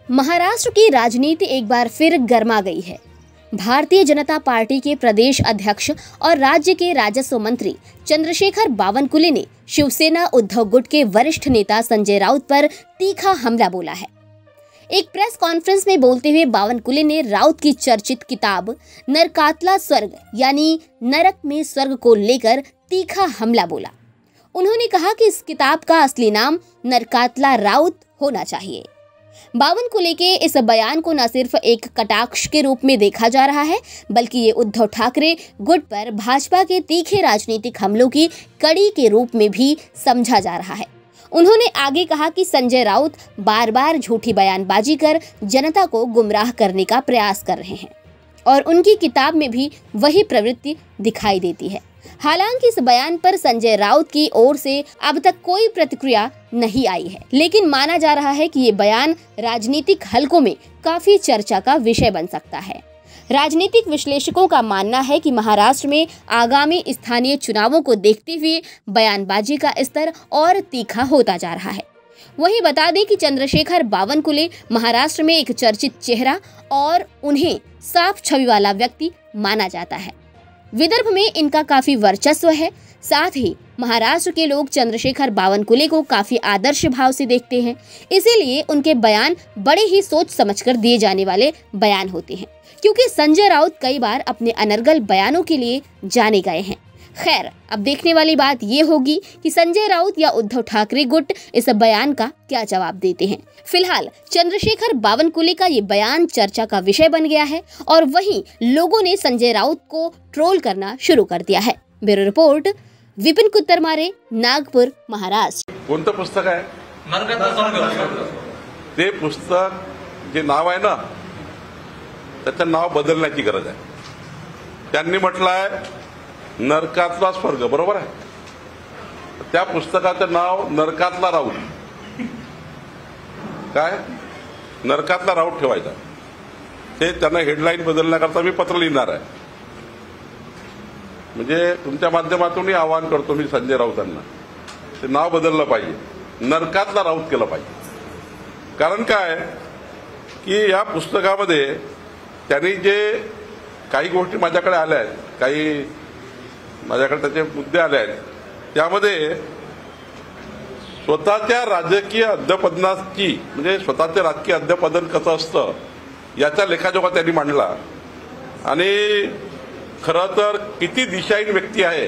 महाराष्ट्र की राजनीति एक बार फिर गर्मा गई है। भारतीय जनता पार्टी के प्रदेश अध्यक्ष और राज्य के राजस्व मंत्री चंद्रशेखर बावनकुले ने शिवसेना उद्धव गुट के वरिष्ठ नेता संजय राउत पर तीखा हमला बोला है। एक प्रेस कॉन्फ्रेंस में बोलते हुए बावनकुले ने राउत की चर्चित किताब नरकातला स्वर्ग यानी नरक में स्वर्ग को लेकर तीखा हमला बोला। उन्होंने कहा कि इस किताब का असली नाम नरकातला राउत होना चाहिए। बावनकुले के इस बयान को न सिर्फ एक कटाक्ष के रूप में देखा जा रहा है, बल्कि ये उद्धव ठाकरे गुट पर भाजपा के तीखे राजनीतिक हमलों की कड़ी के रूप में भी समझा जा रहा है। उन्होंने आगे कहा कि संजय राउत बार बार झूठी बयानबाजी कर जनता को गुमराह करने का प्रयास कर रहे हैं और उनकी किताब में भी वही प्रवृत्ति दिखाई देती है। हालांकि इस बयान पर संजय राउत की ओर से अब तक कोई प्रतिक्रिया नहीं आई है, लेकिन माना जा रहा है कि ये बयान राजनीतिक हलकों में काफी चर्चा का विषय बन सकता है। राजनीतिक विश्लेषकों का मानना है कि महाराष्ट्र में आगामी स्थानीय चुनावों को देखते हुए बयानबाजी का स्तर और तीखा होता जा रहा है। वहीं बता दें कि चंद्रशेखर बावनकुले महाराष्ट्र में एक चर्चित चेहरा और उन्हें साफ छवि वाला व्यक्ति माना जाता है। विदर्भ में इनका काफी वर्चस्व है। साथ ही महाराष्ट्र के लोग चंद्रशेखर बावनकुले को काफी आदर्श भाव से देखते हैं, इसीलिए उनके बयान बड़े ही सोच समझकर दिए जाने वाले बयान होते हैं, क्योंकि संजय राउत कई बार अपने अनर्गल बयानों के लिए जाने गए हैं। खैर, अब देखने वाली बात ये होगी कि संजय राउत या उद्धव ठाकरे गुट इस बयान का क्या जवाब देते हैं। फिलहाल चंद्रशेखर बावनकुले का ये बयान चर्चा का विषय बन गया है और वहीं लोगों ने संजय राउत को ट्रोल करना शुरू कर दिया है। Bureau report, Vipin Kuttarmare, Nagpur, Maharashtra. कोणतं पुस्तक आहे? ते पुस्तक जे नाव आहे ना, त्याचं नाव बदलण्याची गरज आहे। त्यांनी म्हटलं आहे नरकातला स्वर्ग, बरोबर आहे? त्या पुस्तकाचं नाव नरकातला राऊत, काय नरकातला राऊत ठेवायचा। ते त्यांना हेडलाईन बदलण्याकरता मी पत्र लिहिणार आहे। म्हणजे तुमच्या माध्यमातून आवाहन करतो मी संजय राऊतांना, ते नाव बदललं पाहिजे, नरकातला राऊत केलं पाहिजे। कारण काय की या पुस्तकामध्ये त्यांनी जे काही गोष्टी माझ्याकडे आल्या आहेत, काही माझ्याकडे त्याचे मुद्दे आले आहेत, त्यामध्ये स्वतःच्या राजकीय अध्यपदनाची म्हणजे स्वतःचे राजकीय अध्यपदन कसं असतं याचा लेखाजोखा त्यांनी मांडला आणि खरं तर किती दिशाहीन व्यक्ती आहे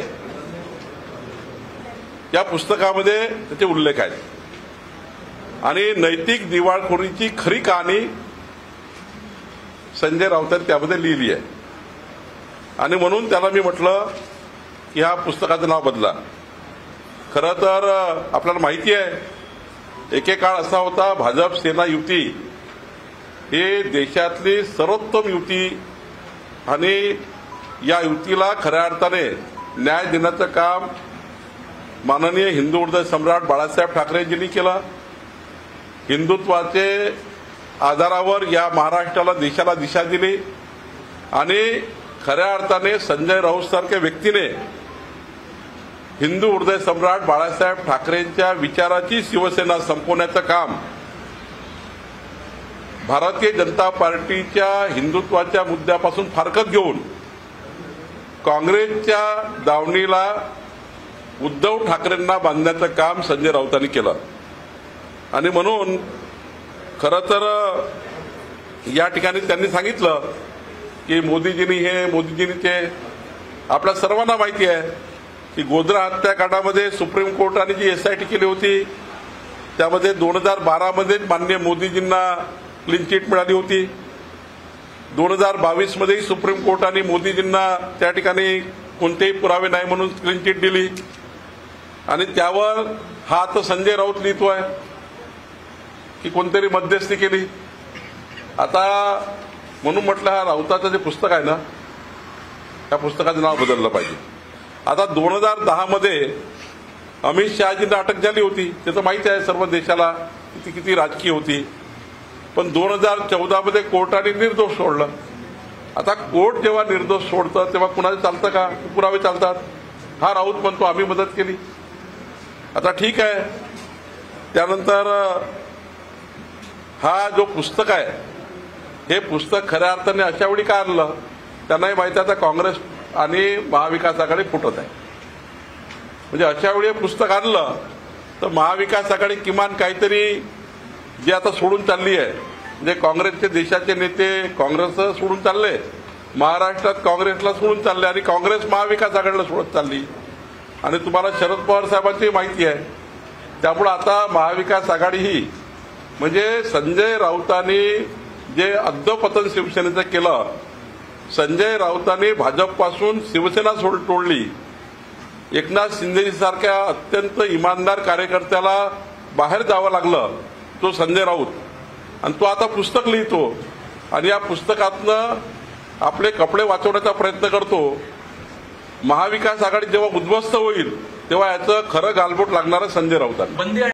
या पुस्तकामध्ये त्याचे उल्लेख आहेत आणि नैतिक दिवाळखोरीची खरी कहाणी संजय राऊतांनी त्यामध्ये लिहिली आहे आणि म्हणून त्याला मी म्हटलं की ह्या पुस्तकाचं नाव बदला। खरं तर आपल्याला माहिती आहे एकेकाळ असा होता भाजप सेना युती हे देशातली सर्वोत्तम युती आणि या युतीला खऱ्या अर्थाने न्याय देण्याचं काम माननीय हिंदू हृदय सम्राट बाळासाहेब ठाकरेंजींनी केलं। हिंदुत्वाचे आधारावर या महाराष्ट्राला देशाला दिशा दिली आणि खऱ्या अर्थाने संजय राऊत सारख्या व्यक्तीने हिंदू हृदय सम्राट बाळासाहेब ठाकरेंच्या विचाराची शिवसेना संपवण्याचं काम भारतीय जनता पार्टीच्या हिंदुत्वाच्या मुद्द्यापासून फारकत घेऊन काँग्रेसच्या दावणीला उद्धव ठाकरेंना बांधण्याचं काम संजय राऊतांनी केलं आणि म्हणून खरं तर या ठिकाणी त्यांनी सांगितलं की मोदीजींनी हे मोदीजींनी ते। आपल्या सर्वांना माहिती आहे की गोधरा हत्याकांडामध्ये सुप्रीम कोर्टाने जी एसआयटी केली होती त्यामध्ये 2012 मध्ये माननीय मोदीजींना क्लीन चिट मिळाली होती। 2022 मध्ये सुप्रीम कोर्टाने मोदीजींना त्या ठिकाणी कोणतेही पुरावे नाही म्हणून क्लीन चिट दिली आणि त्यावर हा आता संजय राऊत लिहितोय की कोणतरी मध्यस्थी केली। आता म्हणून म्हटलं हा राऊताचं जे पुस्तक आहे ना त्या पुस्तकाचं नाव बदललं पाहिजे। आता 2010 मध्ये अमित शहाजींना अटक झाली होती, त्याचं माहिती आहे सर्व देशाला किती राजकीय होती, पण 2014 मध्ये कोर्टाने निर्दोष सोडलं। आता कोर्ट जेव्हा निर्दोष सोडतं तेव्हा कुणाचं चालतं का? पुरावे चालतात। हा राऊत म्हणतो आम्ही मदत केली। आता ठीक आहे, त्यानंतर हा जो पुस्तक आहे हे पुस्तक खऱ्या अर्थाने अशा वेळी का आणलं, त्यांनाही माहिती आता काँग्रेस आणि महाविकास आघाडी फुटत आहे. म्हणजे अशा वेळी पुस्तक आणलं तर महाविकास आघाडी किमान काहीतरी जे आता सोडून चालली आहे, म्हणजे काँग्रेसचे देशाचे नेते काँग्रेस सोडून चालले, महाराष्ट्रात काँग्रेसला सोडून चालले आणि काँग्रेस महाविकास आघाडीला सोडत चालली. आणि तुम्हाला शरद पवार साहेबांची माहिती आहे. त्यामुळे आता महाविकास आघाडी ही म्हणजे संजय राऊतांनी जे अधपतन शिवसेनेचं केलं, संजय राऊतांनी भाजपपासून शिवसेना तोडली, एकनाथ शिंदेसारख्या अत्यंत इमानदार कार्यकर्त्याला बाहेर जावं लागलं, तो संजय राऊत, आणि तो आता पुस्तक लिहितो आणि या पुस्तकातनं आपले कपडे वाचवण्याचा प्रयत्न करतो. महाविकास आघाडी जेव्हा उद्ध्वस्त होईल तेव्हा याचं खरं गालबोट लागणारं संजय राऊतांना.